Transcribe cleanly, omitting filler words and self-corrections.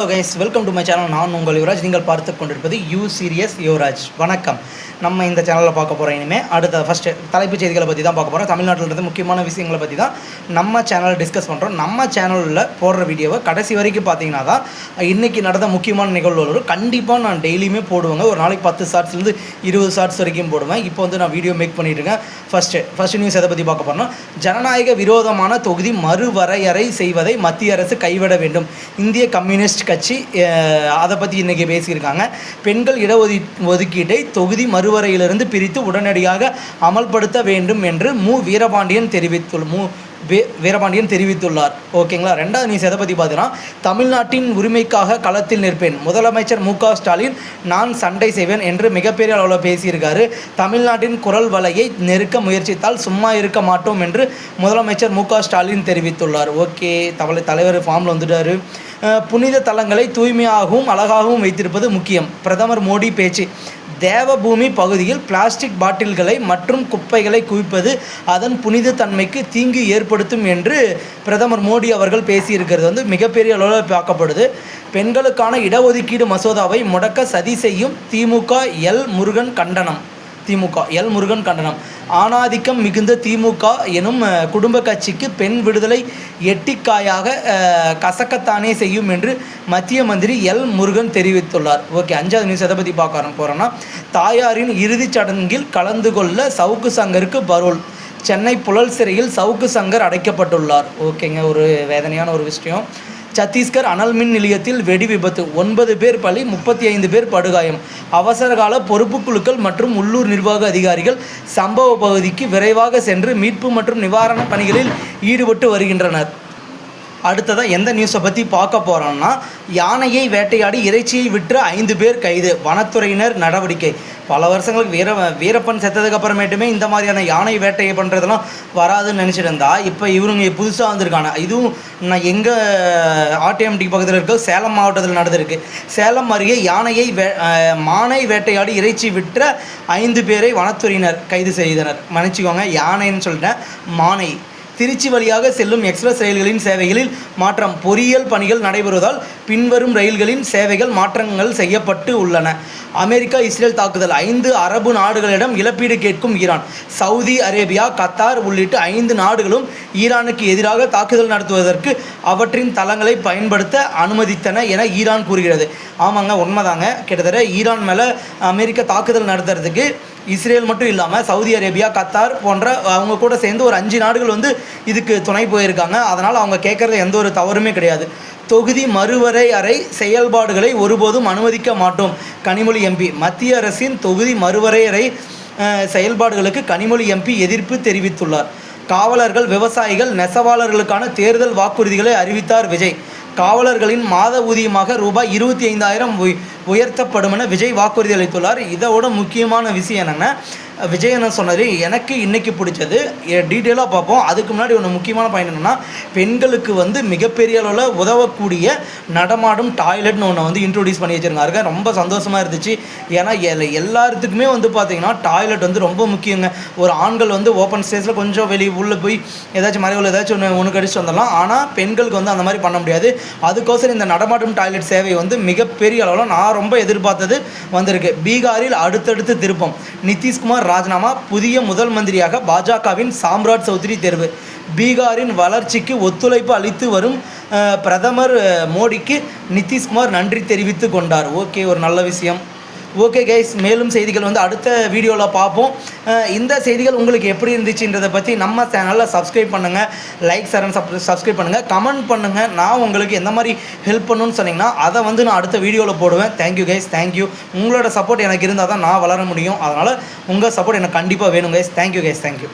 Hello guys, welcome to my channel. நான் உங்கள் யுவராஜ். நீங்கள் பார்த்து கொண்டிருப்பது யூ சீரியஸ் யுவராஜ். வணக்கம். நம்ம இந்த சேனலில் பார்க்க போகிறோம். இனிமேல் அடுத்த ஃபஸ்ட்டு தலைப்புச் செய்திகளை பற்றி தான் பார்க்க போகிறோம். தமிழ்நாட்டில் இருந்து முக்கியமான விஷயங்களை பற்றி தான் நம்ம சேனல் டிஸ்கஸ் பண்ணுறோம். நம்ம சேனலில் போடுற வீடியோவை கடைசி வரைக்கும் பார்த்தீங்கன்னா தான் இன்றைக்கி நடந்த முக்கியமான நிகழ்வுகளோடு கண்டிப்பாக நான் டெய்லியுமே போடுவேங்க. ஒரு நாளைக்கு 10 ஷார்ட்ஸ்லேருந்து 20 ஷார்ட்ஸ் வரைக்கும் போடுவேன். இப்போ நான் வீடியோ மேக் பண்ணிட்டு இருக்கேன். ஃபஸ்ட்டு நியூஸ் எதை பற்றி பார்க்க போகிறோம்னா, ஜனநாயக விரோதமான தொகுதி மறுவரையறை செய்வதை மத்திய அரசு கைவிட வேண்டும். இந்திய கம்யூனிஸ்ட் கட்சி அதை பற்றி இன்றைக்கி பேசியிருக்காங்க. பெண்கள் இடஒதுக்கீட்டை தொகுதி மறுவரையிலிருந்து பிரித்து உடனடியாக அமல்படுத்த வேண்டும் என்று வீரபாண்டியன் தெரிவித்துள்ளார். ஓகேங்களா. ரெண்டாவது நியூஸ் எதை பற்றி பார்த்தீங்கன்னா, தமிழ்நாட்டின் உரிமைக்காக களத்தில் நிற்பேன். முதலமைச்சர் மு.க. ஸ்டாலின் நான் சண்டை செய்வேன் என்று மிகப்பெரிய அளவில் பேசியிருக்காரு. தமிழ்நாட்டின் குரல் வலையை நெருக்க முயற்சித்தால் சும்மா இருக்க மாட்டோம் என்று முதலமைச்சர் மு.க. ஸ்டாலின் தெரிவித்துள்ளார். ஓகே, தலைவர் ஃபார்மில் வந்துட்டார். புனித தலங்களை தூய்மையாகவும் அழகாகவும் வைத்திருப்பது முக்கியம். பிரதமர் மோடி பேச்சு. தேவபூமி பகுதியில் பிளாஸ்டிக் பாட்டில்களை மற்றும் குப்பைகளை குவிப்பது அதன் புனித தன்மைக்கு தீங்கு ஏற்படுத்தும் என்று பிரதமர் மோடி அவர்கள் பேசியிருக்கிறது மிகப்பெரிய அளவில் பார்க்கப்படுது. பெண்களுக்கான இடஒதுக்கீடு மசோதாவை முடக்க சதி செய்யும் திமுக எல் முருகன் கண்டனம். ஆணாதிக்கம் மிகுந்த திமுக எனும் குடும்ப கட்சிக்கு பெண் விடுதலை எட்டிக்காயாக கசக்கத்தானே செய்யும் என்று மத்திய மந்திரி எல் முருகன் தெரிவித்துள்ளார். ஓகே, அஞ்சாவது நியூஸ் எதை பற்றி பார்க்க போகிறோன்னா, தாயாரின் இறுதிச் சடங்கில் கலந்து கொள்ள சவுக்கு சங்கருக்கு பரோல். சென்னை புழல் சிறையில் சவுக்கு சங்கர் அடைக்கப்பட்டுள்ளார். ஓகேங்க, ஒரு வேதனையான ஒரு விஷயம். சத்தீஸ்கர் அனல் மின் நிலையத்தில் வெடி விபத்து. 9 பேர் பலி, 35 பேர் படுகாயம். அவசரகால பொறுப்புக்குழுக்கள் மற்றும் உள்ளூர் நிர்வாக அதிகாரிகள் சம்பவ பகுதிக்கு விரைவாக சென்று மீட்பு மற்றும் நிவாரண பணிகளில் ஈடுபட்டு வருகின்றனர். அடுத்ததாக எந்த நியூஸை பற்றி பார்க்க போகிறோம்னா, யானையை வேட்டையாடி இறைச்சியை விற்ற 5 பேர் கைது. வனத்துறையினர் நடவடிக்கை. பல வருஷங்களுக்கு வீரப்பன் செத்ததுக்கு அப்புறமேட்டுமே இந்த மாதிரியான யானை வேட்டையை பண்ணுறதெல்லாம் வராதுன்னு நினச்சிட்டு இருந்தா, இப்போ இவருங்க புதுசாக வந்திருக்காங்க. இதுவும் நான் எங்கள் ஆர்டிஎம்டி பக்கத்தில் இருக்க சேலம் மாவட்டத்தில் நடந்திருக்கு. சேலம் அருகே மானை வேட்டையாடி இறைச்சி விற்ற 5 பேரை வனத்துறையினர் கைது செய்தனர். மன்னிச்சுக்கோங்க, யானைன்னு சொல்லிட்டேன், மானை. திருச்சி வழியாக செல்லும் எக்ஸ்பிரஸ் ரயில்களின் சேவைகளில் மாற்றம். பொறியியல் பணிகள் நடைபெறுவதால் பின்வரும் ரயில்களின் சேவைகள் மாற்றங்கள் செய்யப்பட்டு உள்ளன. அமெரிக்கா இஸ்ரேல் தாக்குதல். 5 அரபு நாடுகளிடம் இழப்பீடு கேட்கும் ஈரான். சவுதி அரேபியா, கத்தார் உள்ளிட்ட 5 நாடுகளும் ஈரானுக்கு எதிராக தாக்குதல் நடத்துவதற்கு அவற்றின் தளங்களை பயன்படுத்த அனுமதித்தன என ஈரான் கூறுகிறது. ஆமாங்க, உண்மைதாங்க. கிட்டத்தட்ட ஈரான் மேலே அமெரிக்கா தாக்குதல் நடத்துறதுக்கு இஸ்ரேல் மட்டும் இல்லாமல் சவுதி அரேபியா, கத்தார் போன்ற அவங்க கூட சேர்ந்து ஒரு 5 நாடுகள் இதுக்கு துணை போயிருக்காங்க. அதனால் அவங்க கேட்குறது எந்த ஒரு தவறுமே கிடையாது. தொகுதி மறுவரையறை செயல்பாடுகளை ஒருபோதும் அனுமதிக்க மாட்டோம். கனிமொழி எம்பி. மத்திய அரசின் தொகுதி மறுவரையறை செயல்பாடுகளுக்கு கனிமொழி எம்பி எதிர்ப்பு தெரிவித்துள்ளார். காவலர்கள், விவசாயிகள், நெசவாளர்களுக்கான தேர்தல் வாக்குறுதிகளை அறிவித்தார் விஜய். காவலர்களின் மாத ஊதியமாக ரூபாய் 25,000 உயர்த்தப்படும் என விஜய் வாக்குறுதி அளித்துள்ளார். இதோட முக்கியமான விஷயம் என்னென்னா, விஜய் என்ன சொன்னார், எனக்கு இன்றைக்கி பிடிச்சது டீட்டெயிலாக பார்ப்போம். அதுக்கு முன்னாடி ஒன்று முக்கியமான பாயிண்ட் என்னென்னா, பெண்களுக்கு மிகப்பெரிய அளவில் உதவக்கூடிய நடமாடும் டாய்லெட்னு ஒன்று இன்ட்ரோடியூஸ் பண்ணி வச்சுருக்காங்க. ரொம்ப சந்தோஷமாக இருந்துச்சு. ஏன்னா எல்லாத்துக்குமே பார்த்திங்கன்னா டாய்லெட் ரொம்ப முக்கியங்க. ஒரு ஆண்கள் ஓப்பன் ஸ்பேஸில் கொஞ்சம் வெளியே உள்ளே போய் ஏதாச்சும் மறைவில் ஏதாச்சும் ஒன்று கடிச்சு வந்துடலாம். ஆனால் பெண்களுக்கு அந்த மாதிரி பண்ண முடியாது. அதுக்கோசரம் இந்த நடமாடும் டாய்லெட் சேவை மிகப்பெரிய அளவில் நான் ரொம்ப எதிர்பார்த்தது வந்திருக்கு. பீகாரில் அடுத்தடுத்து திருப்பம். நிதிஷ்குமார் ராஜினாமா. புதிய முதல் மந்திரியாக பாஜகவின் சாம்ராட் சௌத்ரி தேர்வு. பீகாரின் வளர்ச்சிக்கு ஒத்துழைப்பு அளித்து வரும் பிரதமர் மோடிக்கு நிதிஷ்குமார் நன்றி தெரிவித்து கொண்டார். ஓகே, ஒரு நல்ல விஷயம். ஓகே கைஸ், மேலும் செய்திகள் அடுத்த வீடியோவில் பார்ப்போம். இந்த செய்திகள் உங்களுக்கு எப்படி இருந்துச்சுன்றதை பற்றி நம்ம சேனலில் சப்ஸ்கிரைப் பண்ணுங்கள், லைக் சப்ஸ்கிரைப் பண்ணுங்கள், கமெண்ட் பண்ணுங்கள். நான் உங்களுக்கு எந்த மாதிரி ஹெல்ப் பண்ணணும்னு சொன்னீங்கன்னா அதை நான் அடுத்த வீடியோவில் போடுவேன். Thank you guys, thank you. உங்களோட சப்போர்ட் எனக்கு இருந்தால் தான் நான் வளர முடியும். அதனால் உங்கள் சப்போர்ட் எனக்கு கண்டிப்பாக வேணும் கைஸ். Thank you guys, thank you.